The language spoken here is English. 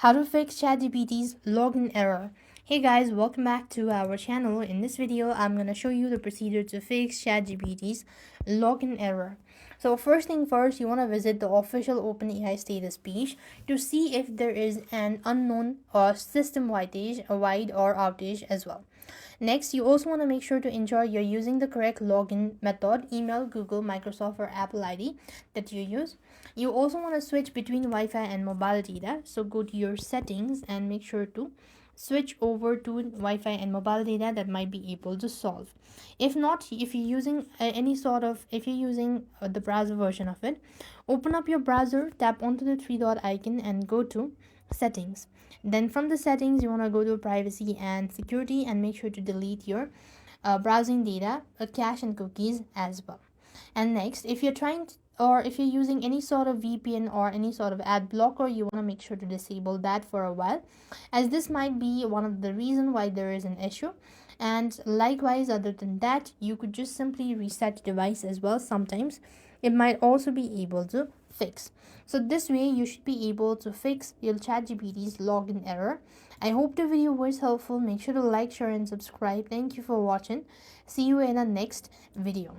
How to fix ChatGPT's login error. Hey guys, welcome back to our channel. In this video, I'm going to show you the procedure to fix ChatGPT's login error. So first thing first, you want to visit the official OpenAI status page to see if there is an unknown or system wide or outage as well. Next, you also want to make sure to ensure you're using the correct login method, email, Google, Microsoft, or Apple ID that you use. You also want to switch between Wi-Fi and mobile data. So go to your settings and make sure to switch over to Wi-Fi and mobile data. That might be able to solve. If not, if you're using the browser version of it, open up your browser, tap onto the three dot icon and go to settings. Then from the settings, you want to go to privacy and security and make sure to delete your browsing data, cache and cookies as well. And next, if you're trying to, or if you're using any sort of VPN or any sort of ad blocker, you want to make sure to disable that for a while, as this might be one of the reason why there is an issue. And likewise, other than that, you could just simply reset the device as well. Sometimes it might also be able to fix. So this way you should be able to fix your ChatGPT's login error. I hope the video was helpful. Make sure to like, share and subscribe. Thank you for watching. See you in the next video.